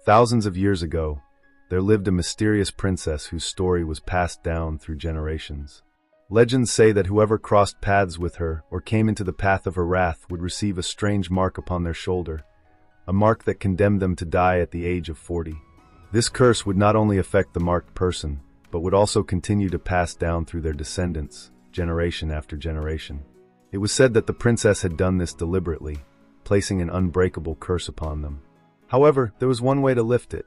Thousands of years ago, there lived a mysterious princess whose story was passed down through generations. Legends say that whoever crossed paths with her or came into the path of her wrath would receive a strange mark upon their shoulder, a mark that condemned them to die at the age of 40. This curse would not only affect the marked person, but would also continue to pass down through their descendants, generation after generation. It was said that the princess had done this deliberately, placing an unbreakable curse upon them. However, there was one way to lift it.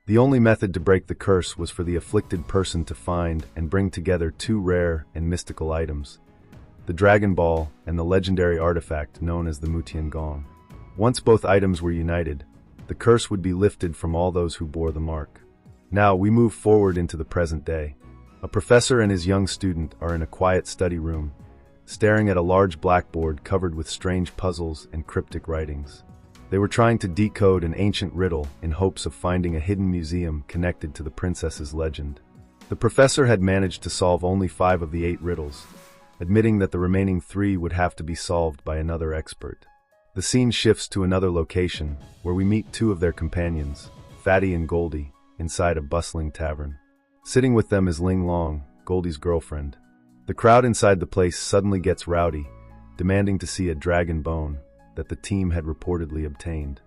The only method to break the curse was for the afflicted person to find and bring together two rare and mystical items, the Dragon Ball and the legendary artifact known as the Mutian Gong. Once both items were united, the curse would be lifted from all those who bore the mark. Now we move forward into the present day. A professor and his young student are in a quiet study room, staring at a large blackboard covered with strange puzzles and cryptic writings. They were trying to decode an ancient riddle in hopes of finding a hidden museum connected to the princess's legend. The professor had managed to solve only 5 of the 8 riddles, admitting that the remaining 3 would have to be solved by another expert. The scene shifts to another location, where we meet 2 of their companions, Fatty and Goldie, inside a bustling tavern. Sitting with them is Ling Long, Goldie's girlfriend. The crowd inside the place suddenly gets rowdy, demanding to see a dragon bone that the team had reportedly obtained.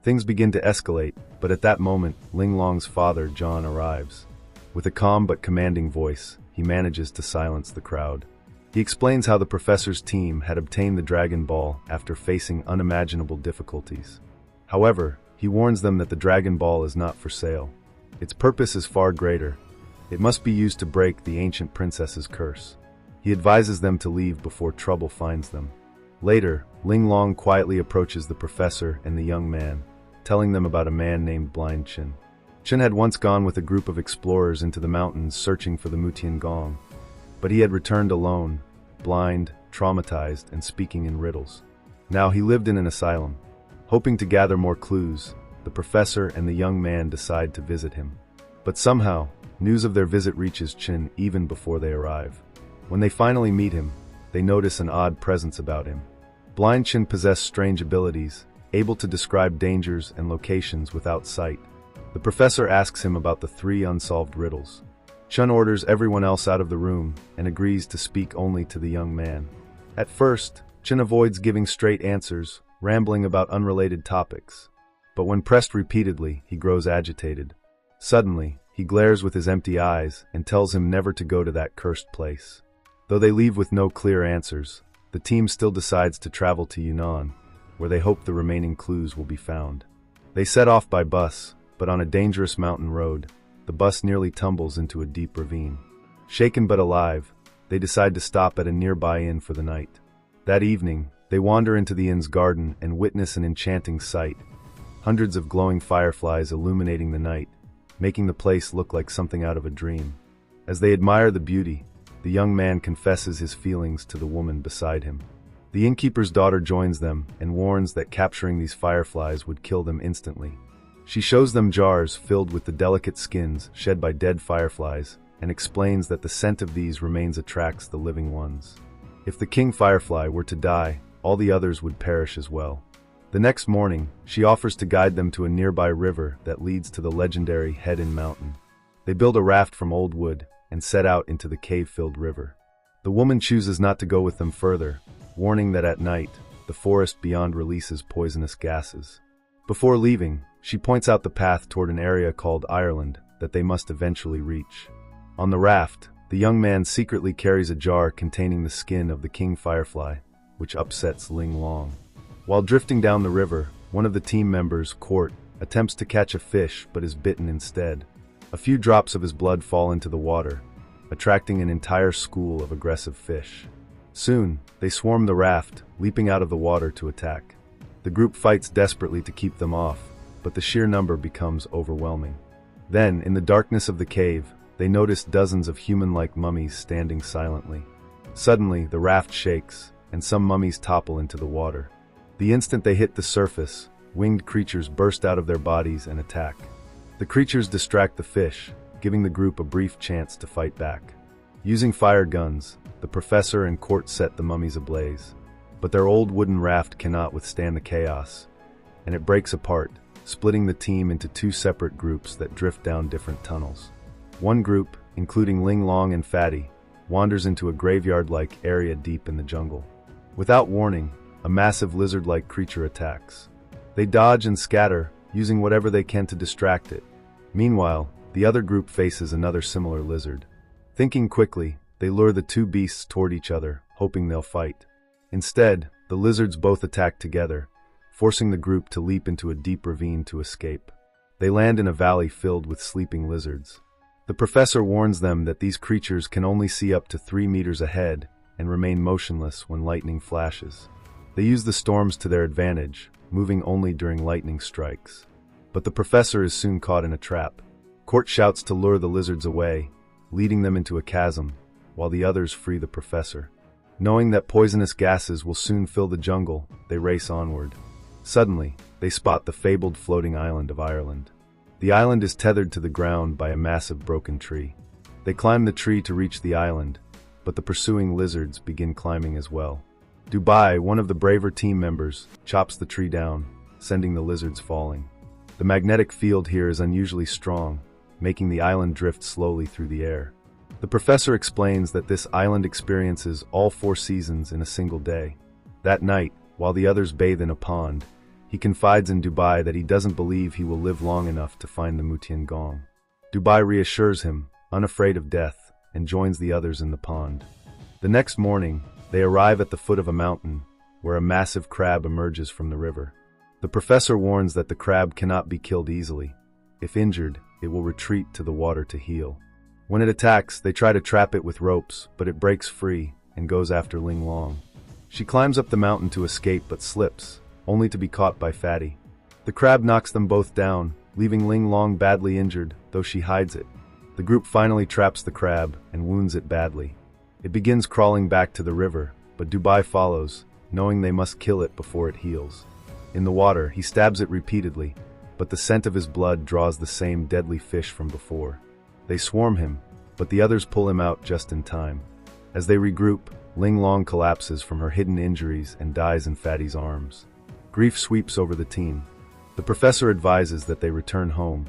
Things begin to escalate, but at that moment, Ling Long's father, John, arrives. With a calm but commanding voice, he manages to silence the crowd. He explains how the professor's team had obtained the Dragon Ball after facing unimaginable difficulties. However, he warns them that the Dragon Ball is not for sale. Its purpose is far greater. It must be used to break the ancient princess's curse. He advises them to leave before trouble finds them. Later, Ling Long quietly approaches the professor and the young man, telling them about a man named Blind Chin. Chin had once gone with a group of explorers into the mountains searching for the Mutian Gong, but he had returned alone, blind, traumatized, and speaking in riddles. Now he lived in an asylum. Hoping to gather more clues, the professor and the young man decide to visit him. But somehow, news of their visit reaches Chin even before they arrive. When they finally meet him, they notice an odd presence about him. Blind Chin possessed strange abilities, able to describe dangers and locations without sight. The professor asks him about the 3 unsolved riddles. Chun orders everyone else out of the room and agrees to speak only to the young man. At first, Chin avoids giving straight answers, rambling about unrelated topics. But when pressed repeatedly, he grows agitated. Suddenly, he glares with his empty eyes and tells him never to go to that cursed place. Though they leave with no clear answers, the team still decides to travel to Yunnan, where they hope the remaining clues will be found. They set off by bus, but on a dangerous mountain road, the bus nearly tumbles into a deep ravine. Shaken but alive, they decide to stop at a nearby inn for the night. That evening, they wander into the inn's garden and witness an enchanting sight. Hundreds of glowing fireflies illuminating the night, making the place look like something out of a dream. As they admire the beauty, the young man confesses his feelings to the woman beside him. The innkeeper's daughter joins them and warns that capturing these fireflies would kill them instantly. She shows them jars filled with the delicate skins shed by dead fireflies and explains that the scent of these remains attracts the living ones. If the king firefly were to die, all the others would perish as well. The next morning, she offers to guide them to a nearby river that leads to the legendary Head-In Mountain. They build a raft from old wood and set out into the cave-filled river. The woman chooses not to go with them further, warning that at night, the forest beyond releases poisonous gases. Before leaving, she points out the path toward an area called Ireland that they must eventually reach. On the raft, the young man secretly carries a jar containing the skin of the king firefly, which upsets Ling Long. While drifting down the river, one of the team members, Court, attempts to catch a fish but is bitten instead. A few drops of his blood fall into the water, attracting an entire school of aggressive fish. Soon, they swarm the raft, leaping out of the water to attack. The group fights desperately to keep them off, but the sheer number becomes overwhelming. Then, in the darkness of the cave, they notice dozens of human-like mummies standing silently. Suddenly, the raft shakes, and some mummies topple into the water. The instant they hit the surface, winged creatures burst out of their bodies and attack. The creatures distract the fish, giving the group a brief chance to fight back. Using fire guns, the professor and Court set the mummies ablaze. But their old wooden raft cannot withstand the chaos, and it breaks apart, splitting the team into two separate groups that drift down different tunnels. One group, including Ling Long and Fatty, wanders into a graveyard-like area deep in the jungle. Without warning, a massive lizard-like creature attacks. They dodge and scatter, using whatever they can to distract it. Meanwhile, the other group faces another similar lizard. Thinking quickly, they lure the two beasts toward each other, hoping they'll fight. Instead, the lizards both attack together, forcing the group to leap into a deep ravine to escape. They land in a valley filled with sleeping lizards. The professor warns them that these creatures can only see up to 3 meters ahead and remain motionless when lightning flashes. They use the storms to their advantage, moving only during lightning strikes. But the professor is soon caught in a trap. Court shouts to lure the lizards away, leading them into a chasm, while the others free the professor. Knowing that poisonous gases will soon fill the jungle, they race onward. Suddenly, they spot the fabled floating island of Ireland. The island is tethered to the ground by a massive broken tree. They climb the tree to reach the island, but the pursuing lizards begin climbing as well. Dubai, one of the braver team members, chops the tree down, sending the lizards falling. The magnetic field here is unusually strong, making the island drift slowly through the air. The professor explains that this island experiences all 4 seasons in a single day. That night, while the others bathe in a pond, he confides in Dubai that he doesn't believe he will live long enough to find the Mutian Gong. Dubai reassures him, unafraid of death, and joins the others in the pond. The next morning, they arrive at the foot of a mountain, where a massive crab emerges from the river. The professor warns that the crab cannot be killed easily. If injured, it will retreat to the water to heal. When it attacks, they try to trap it with ropes, but it breaks free and goes after Ling Long. She climbs up the mountain to escape but slips, only to be caught by Fatty. The crab knocks them both down, leaving Ling Long badly injured, though she hides it. The group finally traps the crab and wounds it badly. It begins crawling back to the river, but Dubai follows, knowing they must kill it before it heals. In the water, he stabs it repeatedly, but the scent of his blood draws the same deadly fish from before. They swarm him, but the others pull him out just in time. As they regroup, Ling Long collapses from her hidden injuries and dies in Fatty's arms. Grief sweeps over the team. The professor advises that they return home,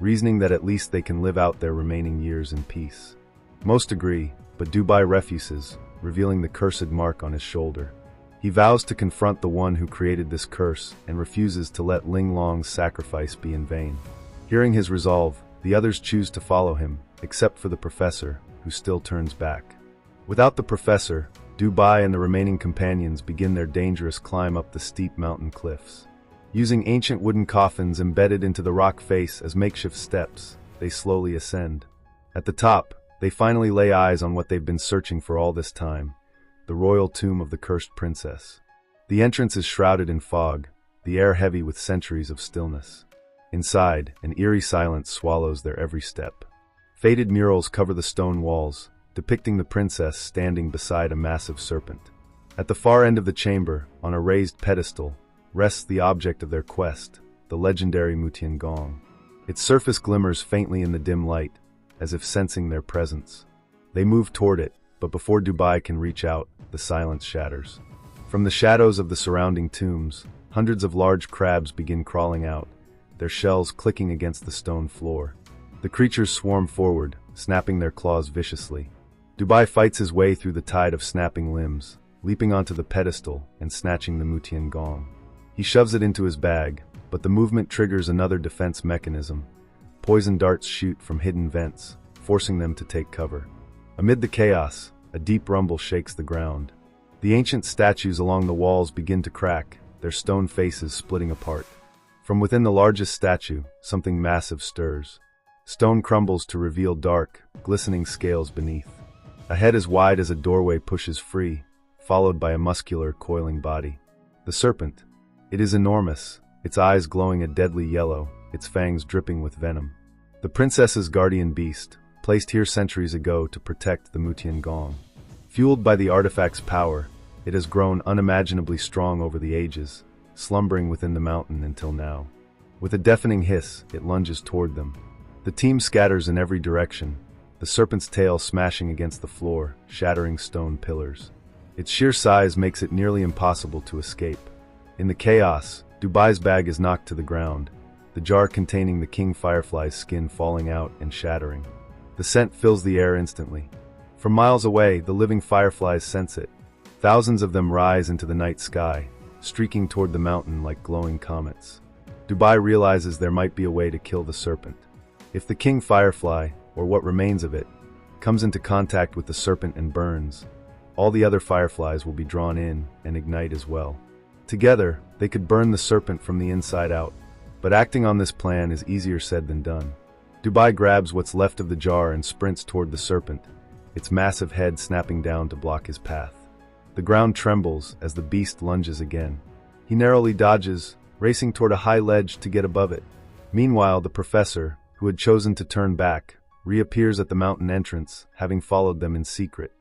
reasoning that at least they can live out their remaining years in peace. Most agree, but Dubai refuses, revealing the cursed mark on his shoulder. He vows to confront the one who created this curse and refuses to let Ling Long's sacrifice be in vain. Hearing his resolve, the others choose to follow him, except for the professor, who still turns back. Without the professor, Dubai and the remaining companions begin their dangerous climb up the steep mountain cliffs. Using ancient wooden coffins embedded into the rock face as makeshift steps, they slowly ascend. At the top, they finally lay eyes on what they've been searching for all this time, the royal tomb of the cursed princess. The entrance is shrouded in fog, the air heavy with centuries of stillness. Inside, an eerie silence swallows their every step. Faded murals cover the stone walls, depicting the princess standing beside a massive serpent. At the far end of the chamber, on a raised pedestal, rests the object of their quest, the legendary Mutian Gong. Its surface glimmers faintly in the dim light, as if sensing their presence. They move toward it, but before Dubai can reach out, the silence shatters. From the shadows of the surrounding tombs, hundreds of large crabs begin crawling out, their shells clicking against the stone floor. The creatures swarm forward, snapping their claws viciously. Dubai fights his way through the tide of snapping limbs, leaping onto the pedestal and snatching the Mutian Gong. He shoves it into his bag, but the movement triggers another defense mechanism. Poison darts shoot from hidden vents, forcing them to take cover. Amid the chaos, a deep rumble shakes the ground. The ancient statues along the walls begin to crack, their stone faces splitting apart. From within the largest statue, something massive stirs. Stone crumbles to reveal dark, glistening scales beneath. A head as wide as a doorway pushes free, followed by a muscular, coiling body. The serpent. It is enormous, its eyes glowing a deadly yellow, its fangs dripping with venom. The princess's guardian beast, placed here centuries ago to protect the Mutian Gong. Fueled by the artifact's power, it has grown unimaginably strong over the ages, slumbering within the mountain until now. With a deafening hiss, it lunges toward them. The team scatters in every direction, the serpent's tail smashing against the floor, shattering stone pillars. Its sheer size makes it nearly impossible to escape. In the chaos, Dubai's bag is knocked to the ground, the jar containing the king firefly's skin falling out and shattering. The scent fills the air instantly. From miles away, the living fireflies sense it. Thousands of them rise into the night sky, streaking toward the mountain like glowing comets. Dubai realizes there might be a way to kill the serpent. If the king firefly, or what remains of it, comes into contact with the serpent and burns, all the other fireflies will be drawn in and ignite as well. Together, they could burn the serpent from the inside out, but acting on this plan is easier said than done. Dubai grabs what's left of the jar and sprints toward the serpent, its massive head snapping down to block his path. The ground trembles as the beast lunges again. He narrowly dodges, racing toward a high ledge to get above it. Meanwhile, the professor, who had chosen to turn back, reappears at the mountain entrance, having followed them in secret.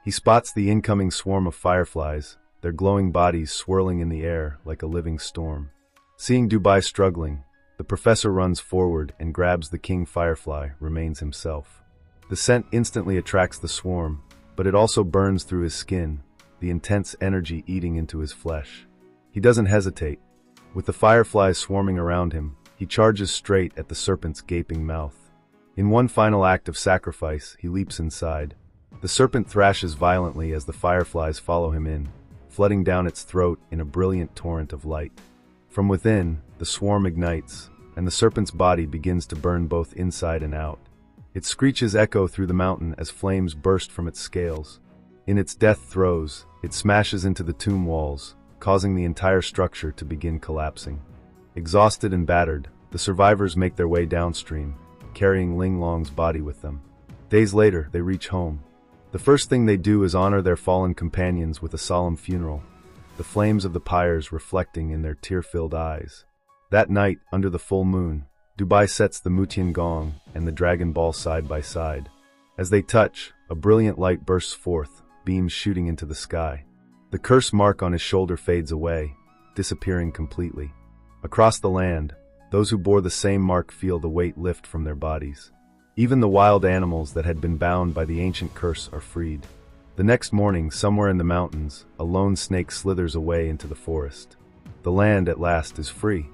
He spots the incoming swarm of fireflies, their glowing bodies swirling in the air like a living storm. Seeing Dubai struggling, the professor runs forward and grabs the king firefly, remains himself. The scent instantly attracts the swarm, but it also burns through his skin, the intense energy eating into his flesh. He doesn't hesitate. With the fireflies swarming around him, he charges straight at the serpent's gaping mouth. In one final act of sacrifice, he leaps inside. The serpent thrashes violently as the fireflies follow him in, flooding down its throat in a brilliant torrent of light. From within, the swarm ignites, and the serpent's body begins to burn both inside and out. Its screeches echo through the mountain as flames burst from its scales. In its death throes, it smashes into the tomb walls, causing the entire structure to begin collapsing. Exhausted and battered, the survivors make their way downstream, carrying Ling Long's body with them. Days later, they reach home. The first thing they do is honor their fallen companions with a solemn funeral, the flames of the pyres reflecting in their tear-filled eyes. That night, under the full moon, Dubai sets the Mutian Gong and the Dragon Ball side by side. As they touch, a brilliant light bursts forth, beams shooting into the sky. The curse mark on his shoulder fades away, disappearing completely. Across the land, those who bore the same mark feel the weight lift from their bodies. Even the wild animals that had been bound by the ancient curse are freed. The next morning, somewhere in the mountains, a lone snake slithers away into the forest. The land, at last, is free.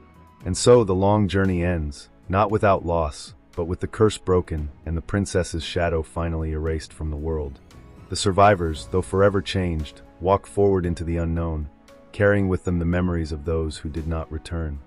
And so the long journey ends, not without loss, but with the curse broken and the princess's shadow finally erased from the world. The survivors, though forever changed, walk forward into the unknown, carrying with them the memories of those who did not return.